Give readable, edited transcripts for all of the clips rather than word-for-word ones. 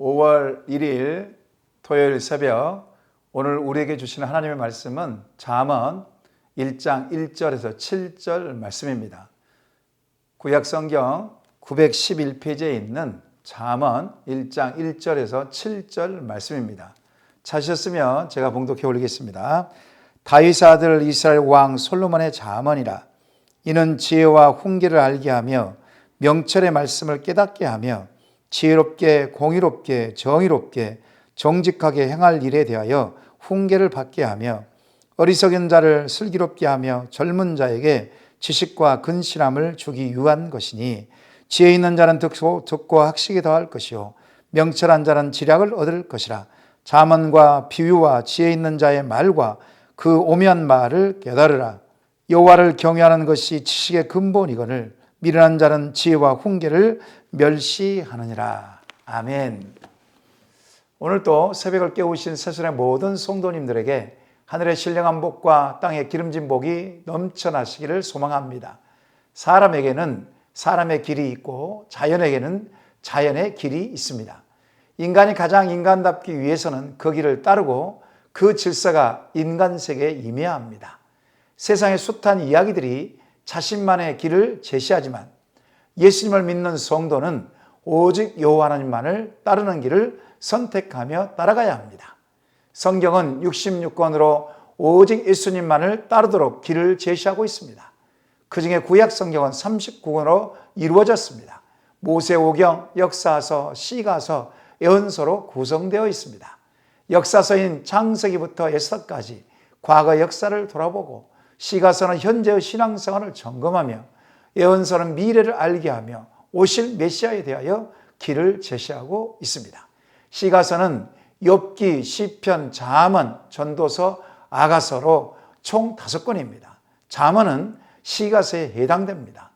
5월 1일 토요일 새벽, 오늘 우리에게 주시는 하나님의 말씀은 잠언 1장 1절에서 7절 말씀입니다. 구약성경 911페이지에 있는 잠언 1장 1절에서 7절 말씀입니다. 찾으셨으면 제가 봉독해 올리겠습니다. 다윗의 아들 이스라엘 왕 솔로몬의 잠언이라. 이는 지혜와 훈계를 알게 하며 명철의 말씀을 깨닫게 하며 지혜롭게 공의롭게 정의롭게 정직하게 행할 일에 대하여 훈계를 받게 하며 어리석은 자를 슬기롭게 하며 젊은 자에게 지식과 근실함을 주기 위한 것이니, 지혜 있는 자는 듣고 학식이 더할 것이요 명철한 자는 지략을 얻을 것이라. 잠언과 비유와 지혜 있는 자의 말과 그 오묘한 말을 깨달으라. 여호와를 경외하는 것이 지식의 근본이거늘 미련한 자는 지혜와 훈계를 멸시하느니라. 아멘. 오늘 또 새벽을 깨우신 세상의 모든 성도님들에게 하늘의 신령한 복과 땅의 기름진 복이 넘쳐나시기를 소망합니다. 사람에게는 사람의 길이 있고 자연에게는 자연의 길이 있습니다. 인간이 가장 인간답기 위해서는 그 길을 따르고 그 질서가 인간 세계에 임해야 합니다. 세상의 숱한 이야기들이 자신만의 길을 제시하지만 예수님을 믿는 성도는 오직 여호와 하나님만을 따르는 길을 선택하며 따라가야 합니다. 성경은 66권으로 오직 예수님만을 따르도록 길을 제시하고 있습니다. 그중에 구약 성경은 39권으로 이루어졌습니다. 모세오경, 역사서, 시가서, 예언서로 구성되어 있습니다. 역사서인 창세기부터 에스더까지 과거 역사를 돌아보고, 시가서는 현재의 신앙생활을 점검하며, 예언서는 미래를 알게 하며 오실 메시아에 대하여 길을 제시하고 있습니다. 시가서는 욥기, 시편, 잠언, 전도서, 아가서로 총 5권입니다. 잠언은 시가서에 해당됩니다.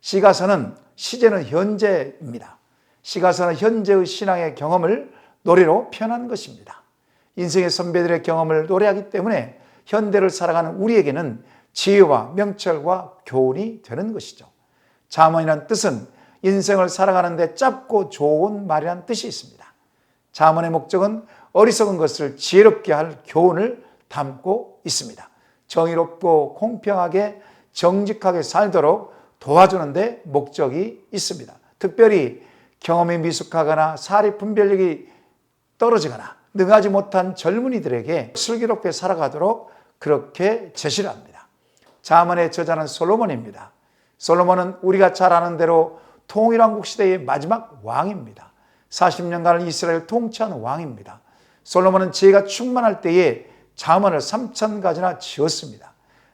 시가서는 시제는 현재입니다. 시가서는 현재의 신앙의 경험을 노래로 표현한 것입니다. 인생의 선배들의 경험을 노래하기 때문에 현대를 살아가는 우리에게는 지혜와 명철과 교훈이 되는 것이죠. 잠언이라는 뜻은 인생을 살아가는 데 짧고 좋은 말이라는 뜻이 있습니다. 잠언의 목적은 어리석은 것을 지혜롭게 할 교훈을 담고 있습니다. 정의롭고 공평하게 정직하게 살도록 도와주는 데 목적이 있습니다. 특별히 경험이 미숙하거나 사리 분별력이 떨어지거나 능하지 못한 젊은이들에게 슬기롭게 살아가도록 그렇게 제시를 합니다. 잠언의 저자는 솔로몬입니다. 솔로몬은 우리가 잘 아는 대로 통일왕국 시대의 마지막 왕입니다. 40년간을 이스라엘을 통치한 왕입니다. 솔로몬은 지혜가 충만할 때에 잠언을 3,000가지나 지었습니다.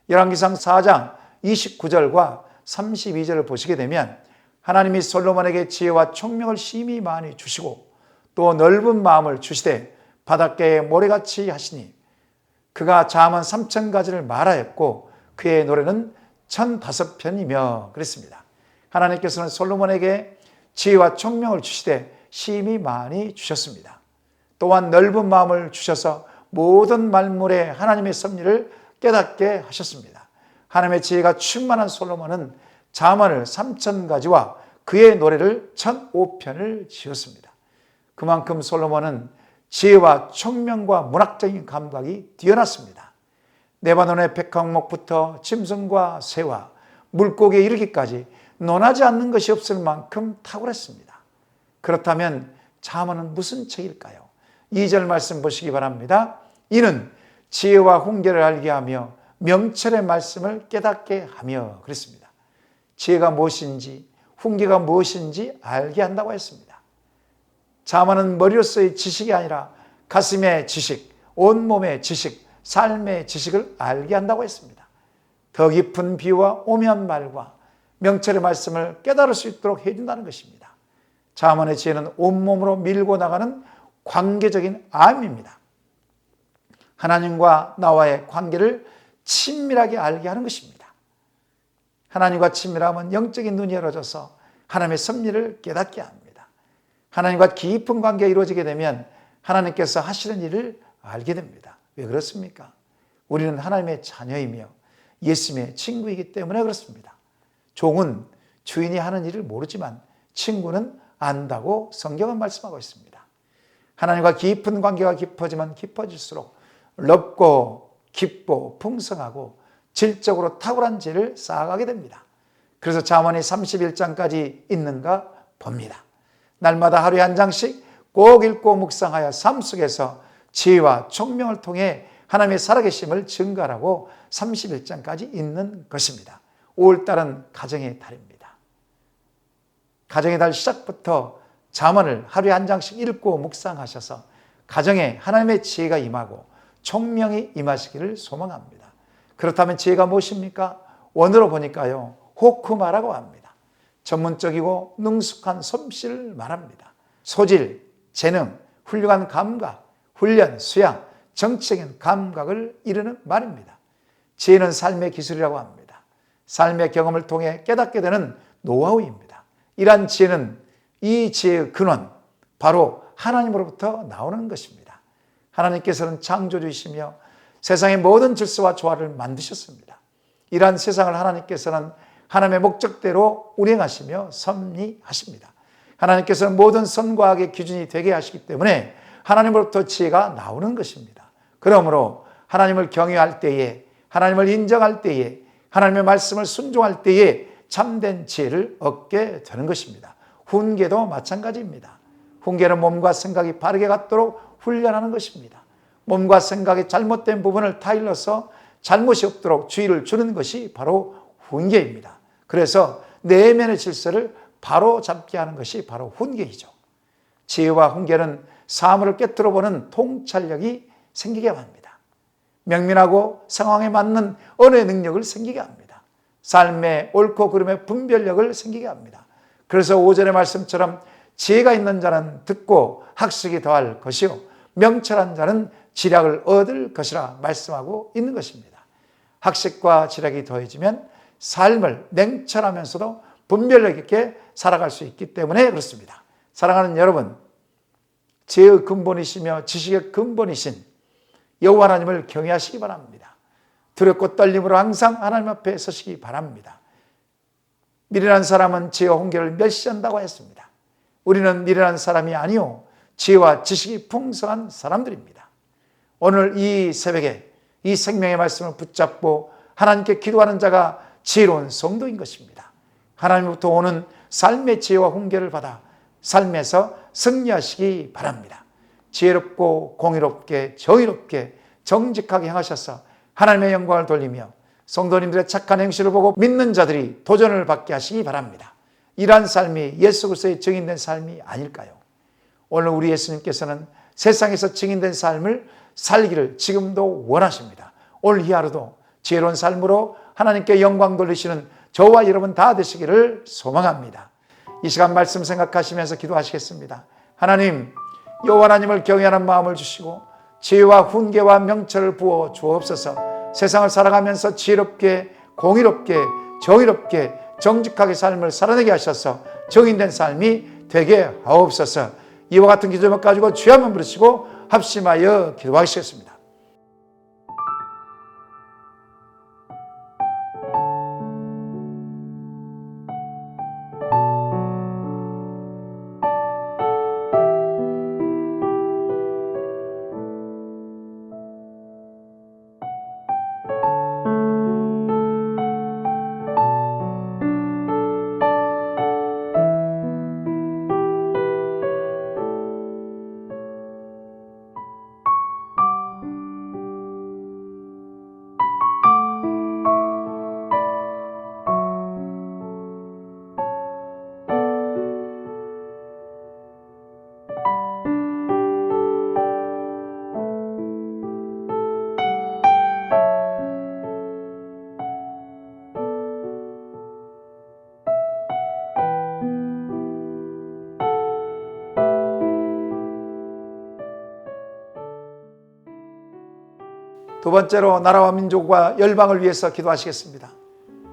열왕기상 4장 29절과 32절을 보시게 되면 하나님이 솔로몬에게 지혜와 총명을 심히 많이 주시고 또 넓은 마음을 주시되 바닷가에 모래같이 하시니 그가 잠언 3,000가지를 말하였고 그의 노래는 1,005편이며 그랬습니다. 하나님께서는 솔로몬에게 지혜와 총명을 주시되 심히 많이 주셨습니다. 또한 넓은 마음을 주셔서 모든 만물에 하나님의 섭리를 깨닫게 하셨습니다. 하나님의 지혜가 충만한 솔로몬은 잠언을 3,000가지와 그의 노래를 1,005편을 지었습니다. 그만큼 솔로몬은 지혜와 총명과 문학적인 감각이 뛰어났습니다. 레바논의 백향목부터 짐승과 새와 물고기에 이르기까지 논하지 않는 것이 없을 만큼 탁월했습니다. 그렇다면 잠언은 무슨 책일까요? 2절 말씀 보시기 바랍니다. 이는 지혜와 훈계를 알게 하며 명철의 말씀을 깨닫게 하며 그랬습니다. 지혜가 무엇인지 훈계가 무엇인지 알게 한다고 했습니다. 잠언은 머리로서의 지식이 아니라 가슴의 지식, 온몸의 지식, 삶의 지식을 알게 한다고 했습니다. 더 깊은 비유와 오묘한 말과 명철의 말씀을 깨달을 수 있도록 해준다는 것입니다. 잠언의 지혜는 온몸으로 밀고 나가는 관계적인 암입니다. 하나님과 나와의 관계를 친밀하게 알게 하는 것입니다. 하나님과 친밀하면 영적인 눈이 열어져서 하나님의 섭리를 깨닫게 합니다. 하나님과 깊은 관계가 이루어지게 되면 하나님께서 하시는 일을 알게 됩니다. 왜 그렇습니까? 우리는 하나님의 자녀이며 예수님의 친구이기 때문에 그렇습니다. 종은 주인이 하는 일을 모르지만 친구는 안다고 성경은 말씀하고 있습니다. 하나님과 깊은 관계가 깊어지면 깊어질수록 넓고 깊고 풍성하고 질적으로 탁월한 지혜를 쌓아가게 됩니다. 그래서 잠언이 31장까지 있는가 봅니다. 날마다 하루에 한 장씩 꼭 읽고 묵상하여 삶 속에서 지혜와 총명을 통해 하나님의 살아계심을 증거하라고 31장까지 있는 것입니다. 5월달은 가정의 달입니다. 가정의 달 시작부터 잠언을 하루에 한 장씩 읽고 묵상하셔서 가정에 하나님의 지혜가 임하고 총명이 임하시기를 소망합니다. 그렇다면 지혜가 무엇입니까? 원어로 보니까요, 호크마라고 합니다. 전문적이고 능숙한 솜씨를 말합니다. 소질, 재능, 훌륭한 감각, 훈련, 수양, 정치적인 감각을 이루는 말입니다. 지혜는 삶의 기술이라고 합니다. 삶의 경험을 통해 깨닫게 되는 노하우입니다. 이러한 지혜는 이 지혜의 근원, 바로 하나님으로부터 나오는 것입니다. 하나님께서는 창조주이시며 세상의 모든 질서와 조화를 만드셨습니다. 이러한 세상을 하나님께서는 하나님의 목적대로 운행하시며 섭리하십니다. 하나님께서는 모든 선과 악의 기준이 되게 하시기 때문에 하나님으로부터 지혜가 나오는 것입니다. 그러므로 하나님을 경외할 때에, 하나님을 인정할 때에, 하나님의 말씀을 순종할 때에 참된 지혜를 얻게 되는 것입니다. 훈계도 마찬가지입니다. 훈계는 몸과 생각이 바르게 갖도록 훈련하는 것입니다. 몸과 생각의 잘못된 부분을 타일러서 잘못이 없도록 주의를 주는 것이 바로 훈계입니다. 그래서 내면의 질서를 바로 잡게 하는 것이 바로 훈계이죠. 지혜와 훈계는 사물을 꿰뚫어 보는 통찰력이 생기게 합니다. 명민하고 상황에 맞는 언어의 능력을 생기게 합니다. 삶의 옳고 그름의 분별력을 생기게 합니다. 그래서 오전의 말씀처럼 지혜가 있는 자는 듣고 학식이 더할 것이요 명철한 자는 지략을 얻을 것이라 말씀하고 있는 것입니다. 학식과 지략이 더해지면 삶을 냉철하면서도 분별력 있게 살아갈 수 있기 때문에 그렇습니다. 사랑하는 여러분, 지혜의 근본이시며 지식의 근본이신 여호와 하나님을 경외하시기 바랍니다. 두렵고 떨림으로 항상 하나님 앞에 서시기 바랍니다. 미련한 사람은 지혜와 훈계를 멸시한다고 했습니다. 우리는 미련한 사람이 아니요 지혜와 지식이 풍성한 사람들입니다. 오늘 이 새벽에 이 생명의 말씀을 붙잡고 하나님께 기도하는 자가 지혜로운 성도인 것입니다. 하나님부터 오는 삶의 지혜와 훈계를 받아 삶에서 승리하시기 바랍니다. 지혜롭고 공의롭게 정의롭게 정직하게 행하셔서 하나님의 영광을 돌리며 성도님들의 착한 행실을 보고 믿는 자들이 도전을 받게 하시기 바랍니다. 이러한 삶이 예수 그리스도의 증인된 삶이 아닐까요? 오늘 우리 예수님께서는 세상에서 증인된 삶을 살기를 지금도 원하십니다. 오늘 이 하루도 지혜로운 삶으로 하나님께 영광 돌리시는 저와 여러분 다 되시기를 소망합니다. 이 시간 말씀 생각하시면서 기도하시겠습니다. 하나님, 여호와 하나님을 경외하는 마음을 주시고 지혜와 훈계와 명철을 부어 주옵소서. 세상을 살아가면서 지혜롭게 공의롭게 정의롭게 정직하게 삶을 살아내게 하셔서 정인된 삶이 되게 하옵소서. 이와 같은 기도를 가지고 주여 한번 부르시고 합심하여 기도하시겠습니다. 두 번째로 나라와 민족과 열방을 위해서 기도하시겠습니다.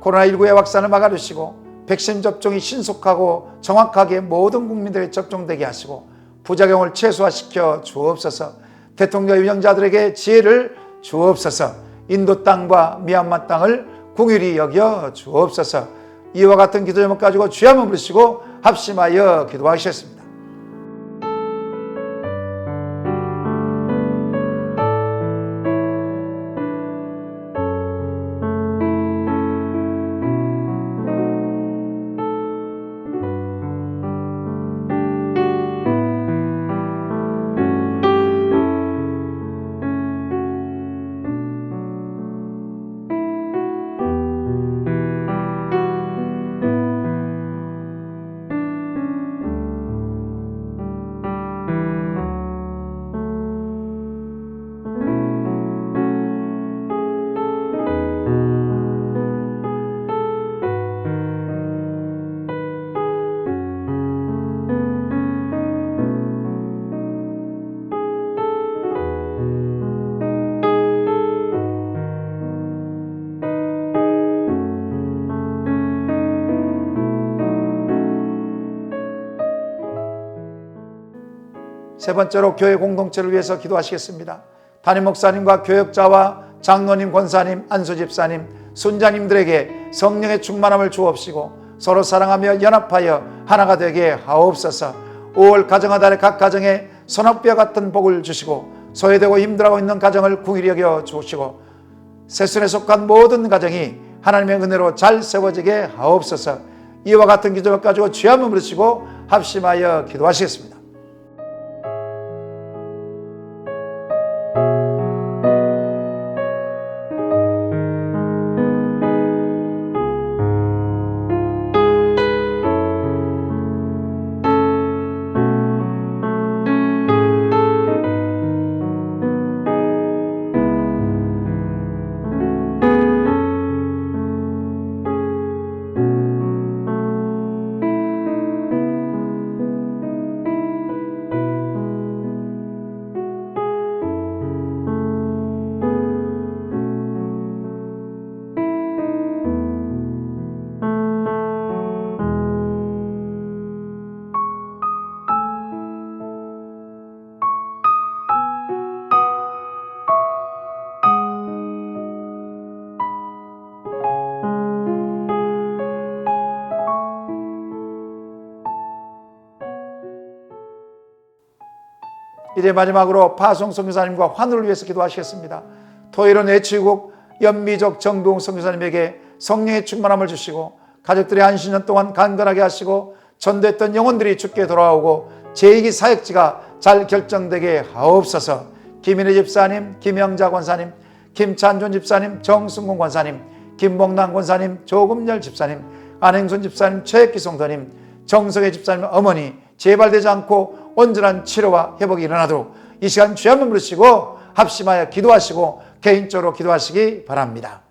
코로나19의 확산을 막아주시고 백신 접종이 신속하고 정확하게 모든 국민들에 접종되게 하시고 부작용을 최소화시켜 주옵소서. 대통령 위원자들에게 지혜를 주옵소서. 인도 땅과 미얀마 땅을 긍휼히 여겨 주옵소서. 이와 같은 기도 제목 가지고 주여 한번 부르시고 합심하여 기도하시겠습니다. 세 번째로 교회 공동체를 위해서 기도하시겠습니다. 담임 목사님과 교역자와 장로님, 권사님, 안수 집사님, 순자님들에게 성령의 충만함을 주옵시고 서로 사랑하며 연합하여 하나가 되게 하옵소서. 5월 가정의 달에 각 가정에 소낙비와 같은 복을 주시고 소외되고 힘들어하고 있는 가정을 궁일히 여겨 주시고 세순에 속한 모든 가정이 하나님의 은혜로 잘 세워지게 하옵소서. 이와 같은 기도를 가지고 주여 한번 부르시고 합심하여 기도하시겠습니다. 이제 마지막으로 파송 선교사님과 환우를 위해서 기도하시겠습니다. 토요일은 애치국 연미족 정동 선교사님에게 성령의 충만함을 주시고 가족들이 한 10년 동안 강건하게 하시고 전도했던 영혼들이 주께 돌아오고 제2기 사역지가 잘 결정되게 하옵소서. 김인혜 집사님, 김영자 권사님, 김찬존 집사님, 정승곤 권사님, 김봉남 권사님, 조금열 집사님, 안행순 집사님, 최익기 성도님, 정성혜 집사님 어머니 재발되지 않고 온전한 치료와 회복이 일어나도록 이 시간 주여 한번 부르시고 합심하여 기도하시고 개인적으로 기도하시기 바랍니다.